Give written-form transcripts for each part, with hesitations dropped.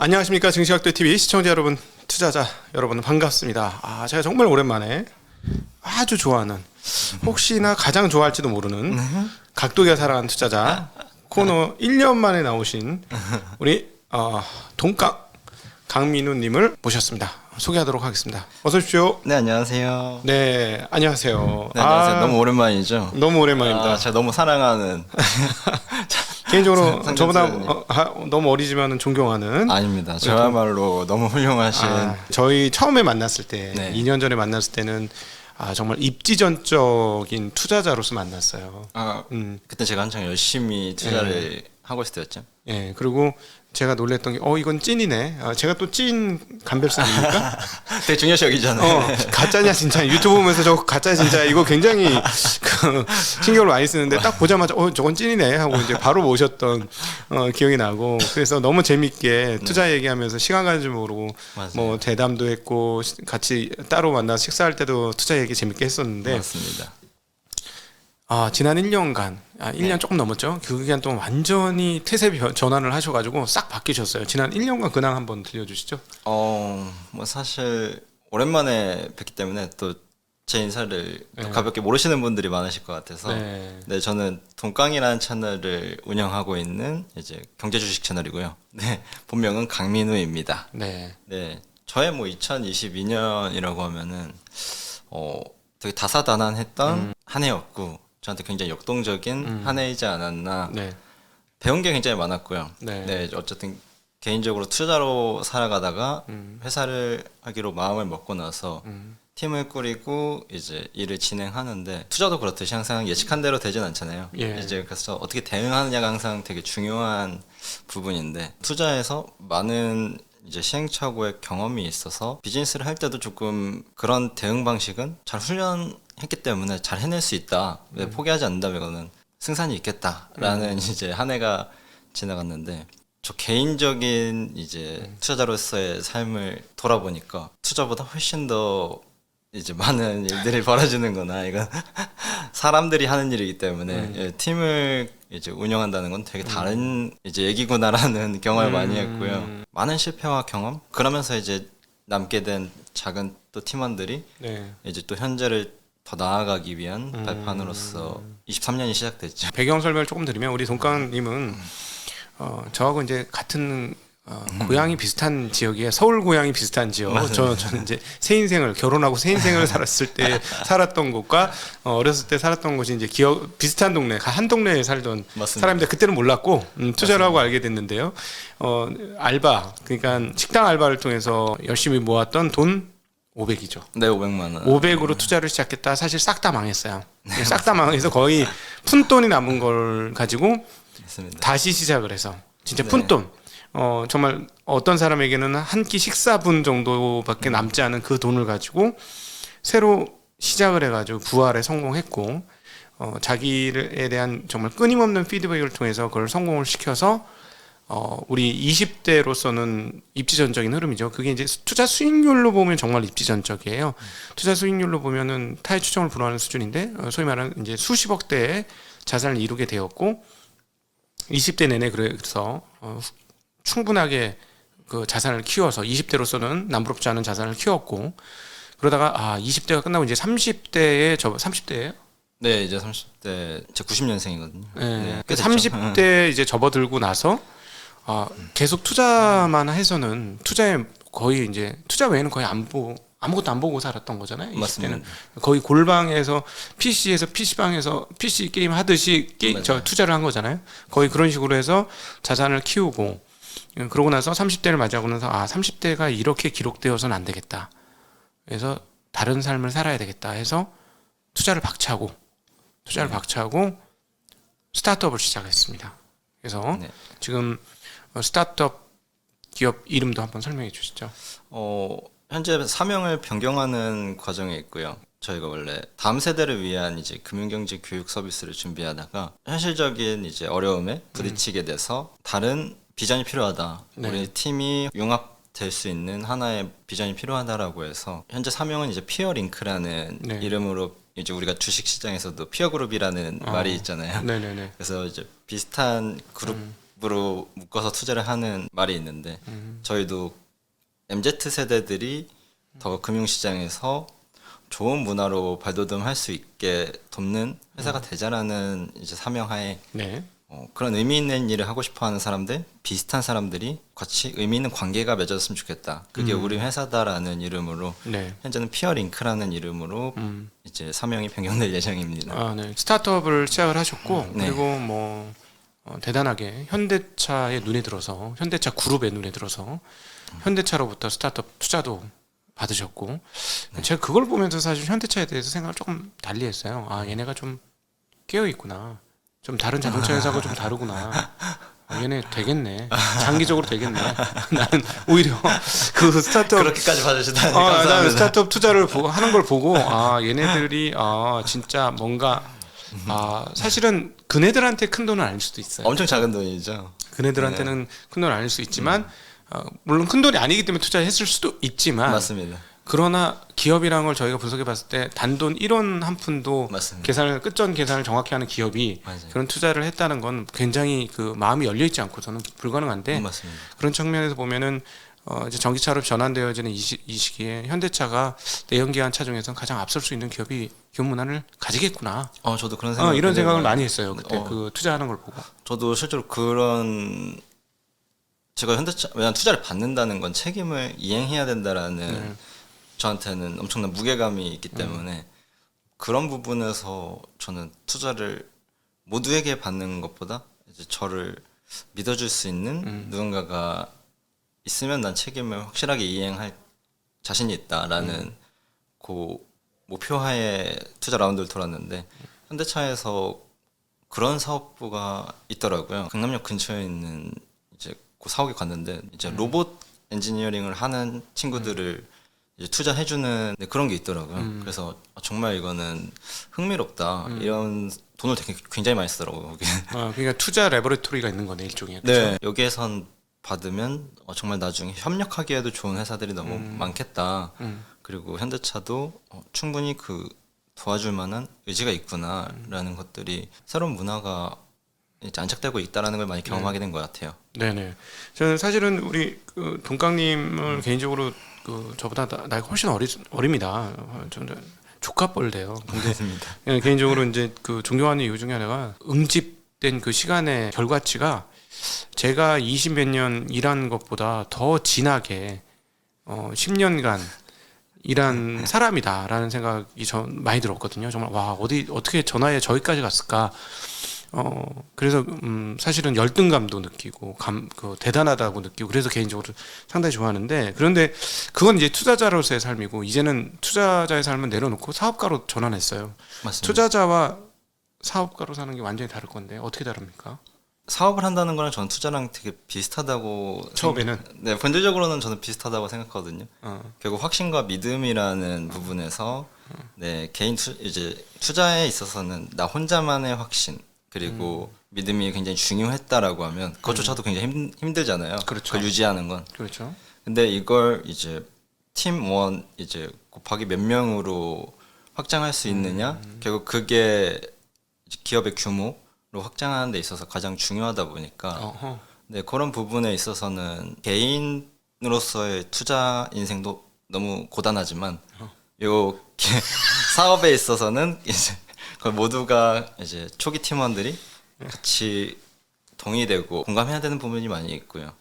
안녕하십니까 증시학대 TV 시청자 여러분, 투자자 여러분 반갑습니다. 제가 정말 오랜만에 아주 좋아하는, 혹시나 가장 좋아할지도 모르는 각도기가 살아가는 투자자 코너 1년 만에 나오신 우리 동강 강민우님을 모셨습니다. 소개하도록 하겠습니다. 어서 오십시오. 네, 안녕하세요. 네, 안녕하세요. 네, 안녕하세요. 너무 오랜만이죠? 너무 오랜만입니다. 제가 너무 사랑하는 개인적으로 저보다 너무 어리지만 존경하는. 아닙니다. 저야말로 너무 훌륭하신. 저희 처음에 만났을 때, 네. 2년 전에 만났을 때는 정말 입지전적인 투자자로서 만났어요. 그때 제가 한창 열심히 투자를 하고 있을 때였죠. 예, 그리고 제가 놀랬던 게 이건 찐이네. 제가 또 찐 감별사입니까? 되게 중요시 여기잖아요. 가짜냐 진짜, 유튜브 보면서 저거 가짜 진짜 이거 굉장히 신경을 많이 쓰는데 딱 보자마자 저건 찐이네 하고 이제 바로 모셨던 기억이 나고, 그래서 너무 재밌게 투자 얘기하면서 시간 가는 줄 모르고 맞아요. 뭐 대담도 했고 같이 따로 만나서 식사할 때도 투자 얘기 재밌게 했었는데, 맞습니다. 지난 1년간, 1년 조금 넘었죠. 그 기간 동안 완전히 태세 전환을 하셔가지고 싹 바뀌셨어요. 지난 1년간 근황 한번 들려주시죠. 뭐 사실 오랜만에 뵙기 때문에 또 제 인사를 또 가볍게 모르시는 분들이 많으실 것 같아서. 네, 저는 동강이라는 채널을 운영하고 있는 이제 경제 주식 채널이고요. 네, 본명은 강민우입니다. 네. 네, 저의 뭐 2022년이라고 하면은 되게 다사다난했던 한 해였고, 저한테 굉장히 역동적인 한 해이지 않았나. 네. 배운 게 굉장히 많았고요. 네. 네, 어쨌든 개인적으로 투자로 살아가다가 회사를 하기로 마음을 먹고 나서 팀을 꾸리고 이제 일을 진행하는데, 투자도 그렇듯이 항상 예측한 대로 되진 않잖아요. 예. 이제 그래서 어떻게 대응하느냐가 항상 되게 중요한 부분인데, 투자에서 많은 이제 시행착오의 경험이 있어서 비즈니스를 할 때도 조금 그런 대응 방식은 잘 훈련했기 때문에 잘 해낼 수 있다. 포기하지 않는다면 승산이 있겠다라는 이제 한 해가 지나갔는데, 저 개인적인 이제 투자자로서의 삶을 돌아보니까 투자보다 훨씬 더 이제 많은 일들이 벌어지는구나. 이건 사람들이 하는 일이기 때문에 예, 팀을 이제 운영한다는 건 되게 다른 이제 얘기구나라는 경험을 많이 했고요. 많은 실패와 경험, 그러면서 이제 남게 된 작은 또 팀원들이 네. 이제 또 현재를 더 나아가기 위한 발판으로서 23년이 시작됐죠. 배경 설명을 조금 드리면, 우리 동강님은 저하고 이제 같은 고향이 비슷한 지역이에요. 서울 고향이 비슷한 지역. 저는 이제 새 인생을 결혼하고 새 인생을 살았을 때 살았던 곳과 어렸을 때 살았던 곳이 이제 비슷한 동네, 한 동네에 살던 맞습니다. 사람인데, 그때는 몰랐고 투자를 하고 알게 됐는데요. 알바, 그러니까 식당 알바를 통해서 열심히 모았던 돈 500이죠. 네, 500만 원. 500으로 투자를 시작했다. 사실 싹 다 망했어요. 싹 다 망해서 거의 푼돈이 남은 걸 가지고 맞습니다. 다시 시작을 해서 진짜 푼돈. 정말 어떤 사람에게는 한 끼 식사분 정도밖에 남지 않은 그 돈을 가지고 새로 시작을 해가지고 부활에 성공했고, 자기에 대한 정말 끊임없는 피드백을 통해서 그걸 성공을 시켜서 우리 20대로서는 입지전적인 흐름이죠. 그게 이제 투자 수익률로 보면 정말 입지전적이에요. 투자 수익률로 보면은 타의 추정을 불허하는 수준인데, 소위 말하는 이제 수십억 대의 자산을 이루게 되었고, 20대 내내 그래서 충분하게 그 자산을 키워서 20대로서는 남부럽지 않은 자산을 키웠고, 그러다가 20대가 끝나고 이제 30대에 30대예요? 네, 이제 30대, 제 90년생이거든요. 네. 30대 이제 접어들고 나서 계속 투자만 해서는, 투자에 거의 이제 투자 외에는 거의 아무것도 안 보고 살았던 거잖아요. 20대는 맞습니다. 거의 골방에서 PC방에서 PC 게임 하듯이 투자를 한 거잖아요. 거의 그런 식으로 해서 자산을 키우고, 그러고 나서 30대를 맞이하고 나서 30대가 이렇게 기록되어서는 안 되겠다. 그래서 다른 삶을 살아야 되겠다 해서 투자를 박차고 스타트업을 시작했습니다. 그래서 지금 스타트업 기업 이름도 한번 설명해 주시죠. 현재 사명을 변경하는 과정에 있고요. 저희가 원래 다음 세대를 위한 이제 금융경제 교육 서비스를 준비하다가 현실적인 이제 어려움에 부딪히게 돼서 다른 비전이 필요하다. 우리 팀이 융합될 수 있는 하나의 비전이 필요하다라고 해서, 현재 사명은 이제 피어링크라는 이름으로, 이제 우리가 주식 시장에서도 피어그룹이라는 말이 있잖아요. 네네네. 그래서 이제 비슷한 그룹 집으로 묶어서 투자를 하는 말이 있는데 저희도 MZ 세대들이 더 금융시장에서 좋은 문화로 발돋움할 수 있게 돕는 회사가 되자라는 이제 사명하에 네. 그런 의미 있는 일을 하고 싶어하는 사람들, 비슷한 사람들이 같이 의미 있는 관계가 맺어졌으면 좋겠다. 그게 우리 회사다라는 이름으로 네. 현재는 피어링크라는 이름으로 이제 사명이 변경될 예정입니다. 아, 네. 스타트업을 시작을 하셨고 네. 그리고 뭐 대단하게 현대차의 눈에 들어서 현대차 그룹의 눈에 들어서 현대차로부터 스타트업 투자도 받으셨고 제가 그걸 보면서 사실 현대차에 대해서 생각을 조금 달리 했어요. 아, 얘네가 좀 깨어 있구나. 좀 다른 자동차 회사하고 좀 다르구나. 얘네 되겠네. 장기적으로 되겠네. 나는 오히려 그 스타트업 그렇게까지 봐주시다니 나는 감사합니다. 스타트업 투자를 하는 걸 보고 얘네들이 진짜 뭔가 사실은 그네들한테 큰 돈은 아닐 수도 있어요. 엄청 작은 돈이죠. 그네들한테는 큰 돈은 아닐 수 있지만 물론 큰 돈이 아니기 때문에 투자했을 수도 있지만 맞습니다. 그러나 기업이라는 걸 저희가 분석해 봤을 때 단돈 1원 한 푼도 맞습니다. 끝전 계산을 정확히 하는 기업이 맞아요. 그런 투자를 했다는 건 굉장히 그 마음이 열려 있지 않고서는 불가능한데 맞습니다. 그런 측면에서 보면은 이제 전기차로 전환되어지는 이 시기에 현대차가 내연기관 차 중에서 가장 앞설 수 있는 기업 문화를 가지겠구나. 저도 그런 생각 이런 생각을 많이 했어요. 그때 그 투자하는 걸 보고. 저도 실제로 그런 제가 현대차 왜냐면 투자를 받는다는 건 책임을 이행해야 된다라는 저한테는 엄청난 무게감이 있기 때문에 그런 부분에서 저는 투자를 모두에게 받는 것보다 이제 저를 믿어줄 수 있는 누군가가 있으면 난 책임을 확실하게 이행할 자신이 있다라는 그 목표하에 투자 라운드를 돌았는데 현대차에서 그런 사업부가 있더라고요. 강남역 근처에 있는 이제 그 사옥에 갔는데 이제 로봇 엔지니어링을 하는 친구들을 이제 투자해주는 그런 게 있더라고요. 그래서 정말 이거는 흥미롭다. 이런 돈을 되게 굉장히 많이 쓰더라고요. 그러니까 투자 레버리토리가 있는 거네 일종의. 네, 여기에선 받으면 정말 나중에 협력하기에도 좋은 회사들이 너무 많겠다. 그리고 현대차도 충분히 그 도와줄 만한 의지가 있구나라는 것들이 새로운 문화가 이제 안착되고 있다라는 걸 많이 경험하게 된 것 같아요. 네네. 저는 사실은 우리 그 동강님을 개인적으로 그 저보다 나이가 훨씬 어립니다. 저는 조카뻘 돼요. 근데 예, 개인적으로 이제 그 존경하는 이유 중에 하나가 응집된 그 시간의 결과치가 제가 20 몇 년 일한 것보다 더 진하게 10년간 일한 사람이다라는 생각이 많이 들었거든요. 정말 와 어떻게 전화에 저기까지 갔을까. 그래서 사실은 열등감도 느끼고 그 대단하다고 느끼고 그래서 개인적으로 상당히 좋아하는데 그런데 그건 이제 투자자로서의 삶이고 이제는 투자자의 삶은 내려놓고 사업가로 전환했어요. 맞습니다. 투자자와 사업가로 사는 게 완전히 다를 건데 어떻게 다릅니까? 사업을 한다는 거랑 저는 투자랑 되게 비슷하다고 처음에는 네, 본질적으로는 저는 비슷하다고 생각하거든요. 결국 확신과 믿음이라는 부분에서 네, 이제 투자에 있어서는 나 혼자만의 확신 그리고 믿음이 굉장히 중요했다라고 하면 그것조차도 굉장히 힘들잖아요. 그렇죠. 그걸 유지하는 건. 그렇죠. 근데 이걸 이제 팀 원 이제 곱하기 몇 명으로 확장할 수 있느냐? 결국 그게 기업의 규모로 확장하는 데 있어서 가장 중요하다 보니까 네, 그런 부분에 있어서는 개인으로서의 투자 인생도 너무 고단하지만 요 사업에 있어서는 이제 그 모두가 이제 초기 팀원들이 같이 동의되고 공감해야 되는 부분이 많이 있고요.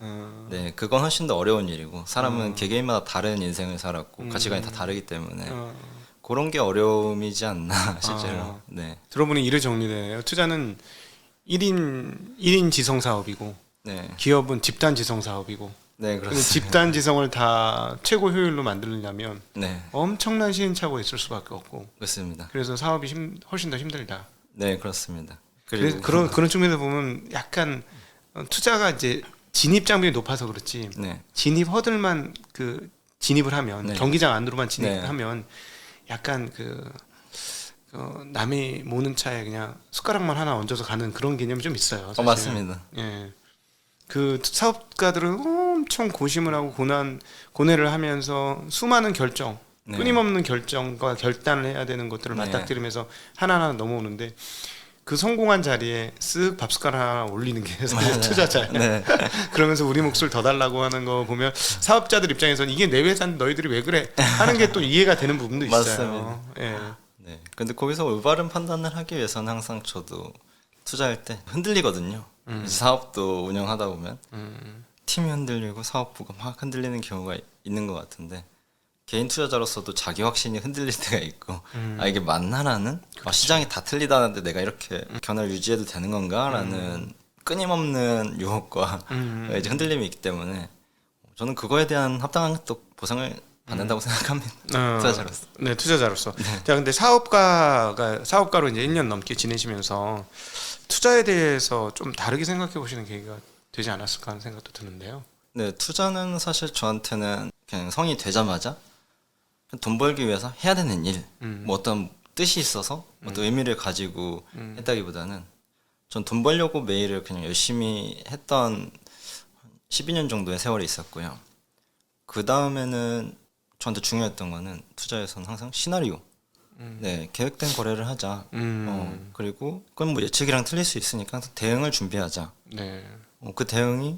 네, 그건 훨씬 더 어려운 일이고 사람은 개개인마다 다른 인생을 살았고 가치관이 다 다르기 때문에 그런 게 어려움이지 않나 실제로. 네. 들어보니 이를 정리되네요. 투자는 1인 지성 사업이고 네. 기업은 집단 지성 사업이고 네, 근데 그렇습니다. 집단 지성을 다 최고 효율로 만들려면 네, 엄청난 시행착오가 있을 수밖에 없고 그렇습니다. 그래서 사업이 훨씬 더 힘들다. 네, 그렇습니다. 그래서 그런 측면에서 보면 약간 투자가 이제 진입 장벽이 높아서 그렇지 네, 진입 허들만 그 진입을 하면 네. 경기장 안으로만 진입을 네. 하면 약간 남이 모는 차에 그냥 숟가락만 하나 얹어서 가는 그런 개념이 좀 있어요. 사실은. 맞습니다. 예. 그 사업가들은 엄청 고심을 하고 고뇌를 하면서 수많은 결정, 네. 끊임없는 결정과 결단을 해야 되는 것들을 네. 맞닥뜨리면서 하나하나 넘어오는데 그 성공한 자리에 쓱 밥숟가락 하나 올리는 게 사실 투자자예요. 네. 그러면서 우리 몫을 더 달라고 하는 거 보면 사업자들 입장에서는 이게 내 회사인데 너희들이 왜 그래 하는 게 또 이해가 되는 부분도 있어요. 맞습니다. 예. 네. 근데 거기서 올바른 판단을 하기 위해서는 항상 저도 투자할 때 흔들리거든요. 사업도 운영하다 보면 팀이 흔들리고 사업부가 막 흔들리는 경우가 있는 것 같은데 개인 투자자로서도 자기 확신이 흔들릴 때가 있고 아 이게 맞나라는 시장이 다 틀리다는데 내가 이렇게 견해를 유지해도 되는 건가라는 끊임없는 유혹과 이제 흔들림이 있기 때문에 저는 그거에 대한 합당한 또 보상을 받는다고 생각합니다. 투자자로서. 네, 투자자로서. 자, 근데 사업가로 이제 1년 넘게 지내시면서 투자에 대해서 좀 다르게 생각해 보시는 계기가 되지 않았을까 하는 생각도 드는데요. 네, 투자는 사실 저한테는 그냥 성이 되자마자 돈 벌기 위해서 해야 되는 일, 뭐 어떤 뜻이 있어서 어떤 의미를 가지고 했다기보다는 전 돈 벌려고 매일을 그냥 열심히 했던 12년 정도의 세월이 있었고요. 그 다음에는 저한테 중요했던 거는 투자에서는 항상 시나리오, 네 계획된 거래를 하자. 그리고 그건 뭐 예측이랑 틀릴 수 있으니까 항상 대응을 준비하자. 네. 그 대응이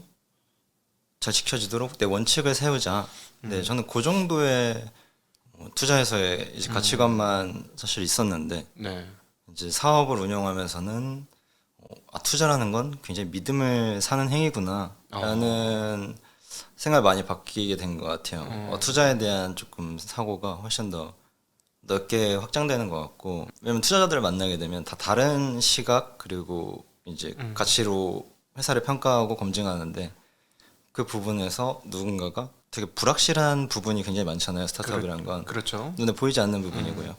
잘 지켜지도록 내 원칙을 세우자. 네, 저는 그 정도의 투자에서의 이제 가치관만 사실 있었는데 네. 이제 사업을 운영하면서는 투자라는 건 굉장히 믿음을 사는 행위구나라는 생각을 많이 바뀌게 된 것 같아요. 투자에 대한 조금 사고가 훨씬 더 넓게 확장되는 것 같고 왜냐면 투자자들을 만나게 되면 다 다른 시각 그리고 이제 가치로 회사를 평가하고 검증하는데 그 부분에서 누군가가 되게 불확실한 부분이 굉장히 많잖아요. 스타트업이라는 건 그렇죠. 눈에 보이지 않는 부분이고요.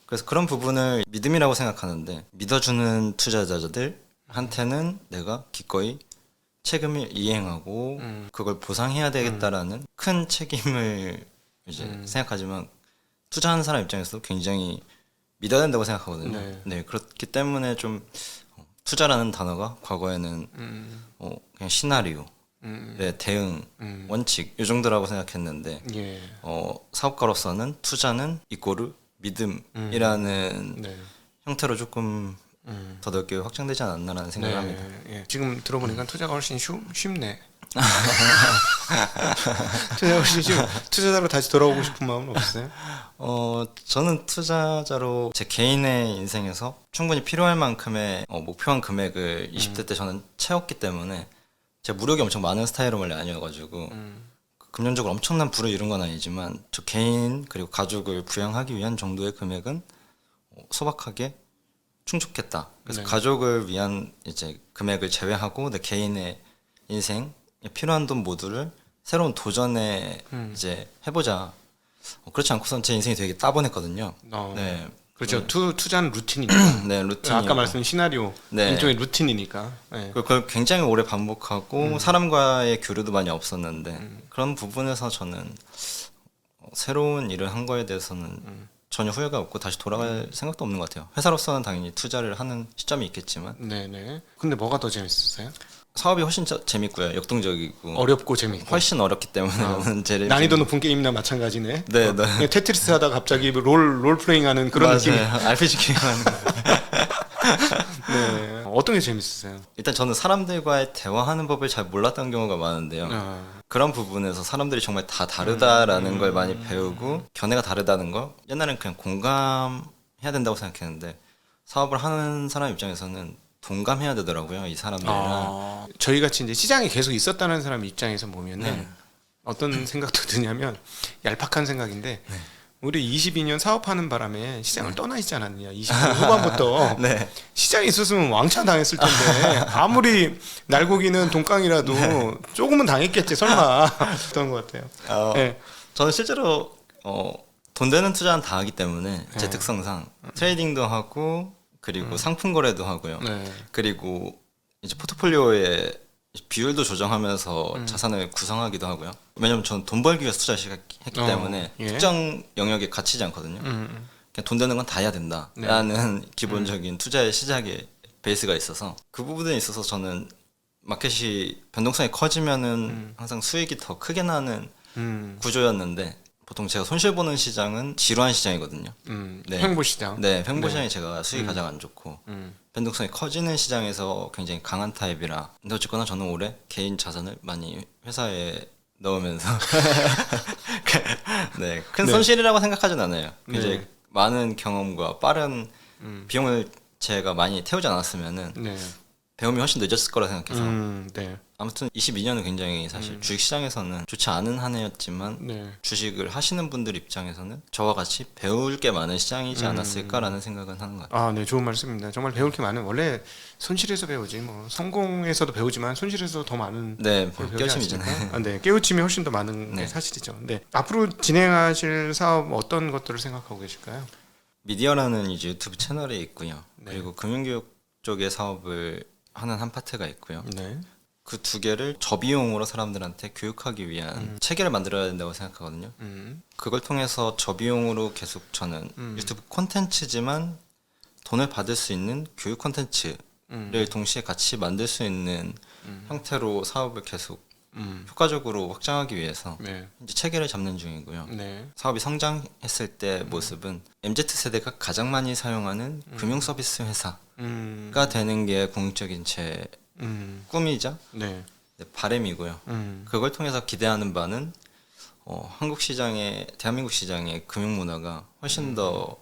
그래서 그런 부분을 믿음이라고 생각하는데 믿어주는 투자자들한테는 내가 기꺼이 책임을 이행하고 그걸 보상해야 되겠다라는 큰 책임을 이제 생각하지만 투자하는 사람 입장에서도 굉장히 믿어야 된다고 생각하거든요. 네, 그렇기 때문에 좀 투자라는 단어가 과거에는 그냥 시나리오, 네, 대응, 원칙 이 정도라고 생각했는데 예. 사업가로서는 투자는 이꼬르 믿음이라는 네. 형태로 조금 더 넓게 확장되지 않았나라는 생각을 합니다. 예. 지금 들어보니까 투자가 훨씬 쉽네. 투자가 훨씬 투자자로 다시 돌아오고 싶은 마음은 없어요? 저는 투자자로 제 개인의 인생에서 충분히 필요할 만큼의 목표한 금액을 20대 때 저는 채웠기 때문에 제가 무력이 엄청 많은 스타일은 원래 아니어가지고 금전적으로 엄청난 부를 이룬 건 아니지만 저 개인 그리고 가족을 부양하기 위한 정도의 금액은 소박하게 충족했다. 그래서 가족을 위한 이제 금액을 제외하고 내 개인의 인생 필요한 돈 모두를 새로운 도전에 이제 해보자. 그렇지 않고선 제 인생이 되게 따분했거든요. 네. 그렇죠. 투자는 루틴이니까. 네, 루틴. 아까 말씀드린 시나리오 일종의 루틴이니까. 네. 그걸 굉장히 오래 반복하고 사람과의 교류도 많이 없었는데 그런 부분에서 저는 새로운 일을 한 거에 대해서는 전혀 후회가 없고 다시 돌아갈 생각도 없는 것 같아요. 회사로서는 당연히 투자를 하는 시점이 있겠지만. 네네. 근데 뭐가 더 재밌었어요? 사업이 훨씬 재밌고요. 역동적이고. 어렵고 재밌고. 훨씬 어렵기 때문에 제일 난이도 높은 게임이나 마찬가지네. 네. 그냥 테트리스 하다 갑자기 롤플레잉하는 그런 맞아요. 느낌. RPG 게임 하는 거. 네. 어떤 게 재밌었어요? 일단 저는 사람들과의 대화하는 법을 잘 몰랐던 경우가 많은데요. 그런 부분에서 사람들이 정말 다 다르다라는 걸 많이 배우고 견해가 다르다는 거 옛날엔 그냥 공감해야 된다고 생각했는데 사업을 하는 사람 입장에서는 동감해야 되더라고요. 이 사람들이랑. 저희 같이 이제 시장에 계속 있었다는 사람 입장에서 보면은 어떤 생각도 드냐면 얄팍한 생각인데 우리 22년 사업하는 바람에 시장을 떠나 있지 않았느냐. 20년 후반부터 네. 시장에 있었으면 왕창 당했을 텐데 아무리 날고기는 동깡이라도 조금은 당했겠지 설마. 그런 것 같아요. 네. 저는 실제로 돈 되는 투자는 다 하기 때문에 제 특성상 트레이딩도 하고 그리고 상품 거래도 하고요. 그리고 이제 포트폴리오의 비율도 조정하면서 자산을 구성하기도 하고요. 왜냐면 저는 돈 벌기 위해서 투자를 시작했기 때문에 특정 영역에 갇히지 않거든요. 그냥 돈 되는 건 다 해야 된다라는 기본적인 투자의 시작의 베이스가 있어서 그 부분에 있어서 저는 마켓이 변동성이 커지면은 항상 수익이 더 크게 나는 구조였는데 보통 제가 손실 보는 시장은 지루한 시장이거든요. 네. 횡보시장. 네, 횡보시장이 제가 수익이 가장 안 좋고 음. 변동성이 커지는 시장에서 굉장히 강한 타입이라. 근데 어쨌거나 저는 올해 개인 자산을 많이 회사에 넣으면서 네, 큰 네. 손실이라고 생각하진 않아요. 굉장히 네. 많은 경험과 빠른 비용을 제가 많이 태우지 않았으면은 네. 배움이 훨씬 늦었을 거라 생각해서 네. 아무튼 22년은 굉장히 사실 주식시장에서는 좋지 않은 한 해였지만 네. 주식을 하시는 분들 입장에서는 저와 같이 배울 게 많은 시장이지 않았을까라는 생각은 하는 것 같아요. 아, 네, 좋은 말씀입니다. 정말 배울 게 많은, 원래 손실에서 배우지 뭐 성공에서도 배우지만 손실에서 더 많은 네, 걸 배우지 깨우침이잖아요. 않습니까? 아, 네, 깨우침이 훨씬 더 많은 게 네. 사실이죠. 네, 앞으로 진행하실 사업 어떤 것들을 생각하고 계실까요? 미디어라는 이제 유튜브 채널이 있고요. 네. 그리고 금융교육 쪽의 사업을 하는 한 파트가 있고요. 네, 그 두 개를 저비용으로 사람들한테 교육하기 위한 체계를 만들어야 된다고 생각하거든요. 그걸 통해서 저비용으로 계속 저는 유튜브 콘텐츠지만 돈을 받을 수 있는 교육 콘텐츠를 동시에 같이 만들 수 있는 형태로 사업을 계속 효과적으로 확장하기 위해서 네, 이제 체계를 잡는 중이고요. 네, 사업이 성장했을 때 모습은 MZ세대가 가장 많이 사용하는 금융 서비스 회사가 되는 게 궁극적인 제 꿈이자 네, 네, 바람이고요. 그걸 통해서 기대하는 바는 한국 시장의 대한민국 시장의 금융 문화가 훨씬 더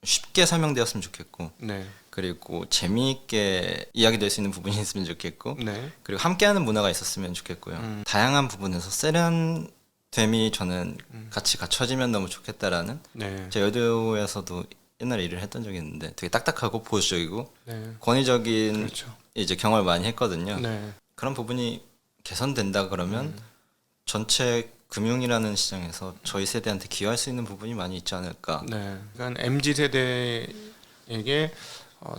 쉽게 설명되었으면 좋겠고, 네, 그리고 재미있게 이야기될 수 있는 부분이 있으면 좋겠고, 네, 그리고 함께하는 문화가 있었으면 좋겠고요. 다양한 부분에서 세련됨이 저는 같이 갖춰지면 너무 좋겠다라는. 네, 제 여대우에서도 옛날에 일을 했던 적이 있는데 되게 딱딱하고 보수적이고 네, 권위적인 그렇죠. 이제 경험을 많이 했거든요. 네, 그런 부분이 개선된다 그러면 전체 금융이라는 시장에서 저희 세대한테 기여할 수 있는 부분이 많이 있지 않을까. 네. 그러니까 MZ 세대에게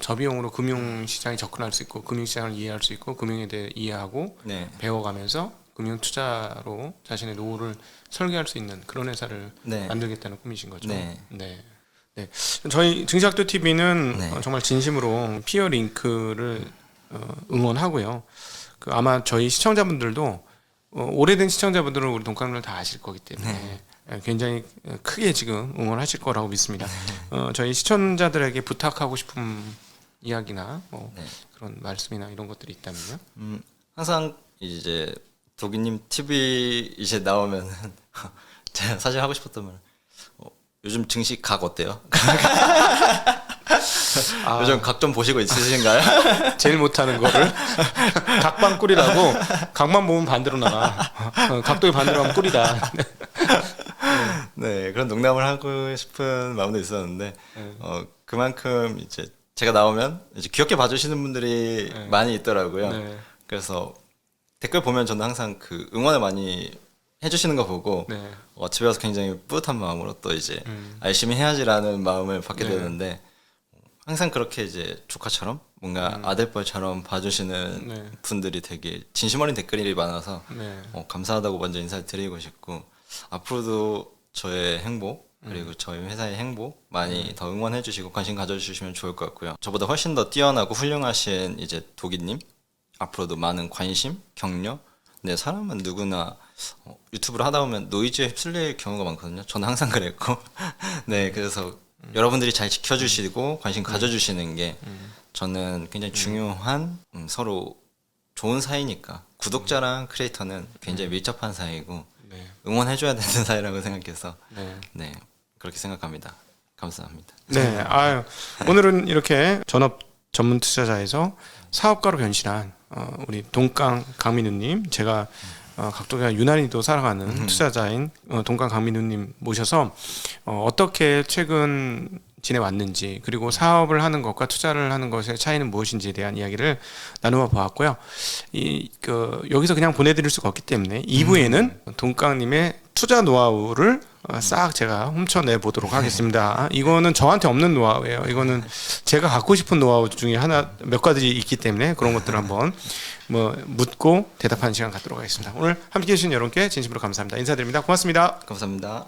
저비용으로 금융 시장에 접근할 수 있고, 금융 시장을 이해할 수 있고, 금융에 대해 이해하고 네, 배워가면서 금융 투자로 자신의 노후를 설계할 수 있는 그런 회사를 네, 만들겠다는 꿈이신 거죠. 네. 네. 네. 저희 증시학도 TV는 네. 정말 진심으로 피어 링크를 응원하고요. 그 아마 저희 시청자분들도 오래된 시청자분들은 우리 동감을 다 아실 거기 때문에 굉장히 크게 지금 응원하실 거라고 믿습니다. 저희 시청자들에게 부탁하고 싶은 이야기나 뭐 네. 그런 말씀이나 이런 것들이 있다면요. 항상 이제 도기님 TV 이제 나오면은 제가 사실 하고 싶었던 말, 요즘 증시 각 어때요? 요즘 각 좀 보시고 있으신가요? 제일 못하는 거를 각방 꿀이라고. 각만 보면 반대로 나가. 각도의 반대로 하면 꿀이다. 네, 그런 농담을 하고 싶은 마음도 있었는데 그만큼 이제 제가 나오면 이제 귀엽게 봐주시는 분들이 많이 있더라고요. 네. 그래서 댓글 보면 저는 항상 그 응원을 많이 해주시는 거 보고 네. 집에 와서 굉장히 뿌듯한 마음으로 또 이제 열심히 해야지라는 마음을 받게 네. 되는데, 항상 그렇게 이제 조카처럼 뭔가 아들뻘처럼 봐주시는 네. 분들이 되게 진심 어린 댓글이 많아서 네. 감사하다고 먼저 인사를 드리고 싶고, 앞으로도 저의 행복 그리고 저희 회사의 행복 많이 더 응원해 주시고 관심 가져주시면 좋을 것 같고요. 저보다 훨씬 더 뛰어나고 훌륭하신 이제 도기님, 앞으로도 많은 관심, 격려. 네, 사람은 누구나 유튜브를 하다 보면 노이즈에 휩쓸릴 경우가 많거든요. 저는 항상 그랬고 네, 그래서 여러분들이 잘 지켜주시고 관심 가져주시는 게 저는 굉장히 중요한, 서로 좋은 사이니까 구독자랑 크리에이터는 굉장히 밀접한 사이고 네. 응원해줘야 되는 사이라고 생각해서 네. 네, 그렇게 생각합니다. 감사합니다. 네, 아유, 오늘은 이렇게 전업 전문 투자자에서 사업가로 변신한 우리 동강 강민우님, 제가 각도가 유난히도 사랑하는 투자자인 동강 강민우님 모셔서 어떻게 최근 지내왔는지, 그리고 사업을 하는 것과 투자를 하는 것의 차이는 무엇인지에 대한 이야기를 나누어 보았고요. 여기서 그냥 보내드릴 수가 없기 때문에 2부에는 동강님의 투자 노하우를 싹 제가 훔쳐내 보도록 하겠습니다. 이거는 저한테 없는 노하우예요. 이거는 제가 갖고 싶은 노하우 중에 하나 몇 가지 있기 때문에 그런 것들을 한번 묻고 대답하는 시간 갖도록 하겠습니다. 오늘 함께해 주신 여러분께 진심으로 감사합니다. 인사드립니다. 고맙습니다. 감사합니다.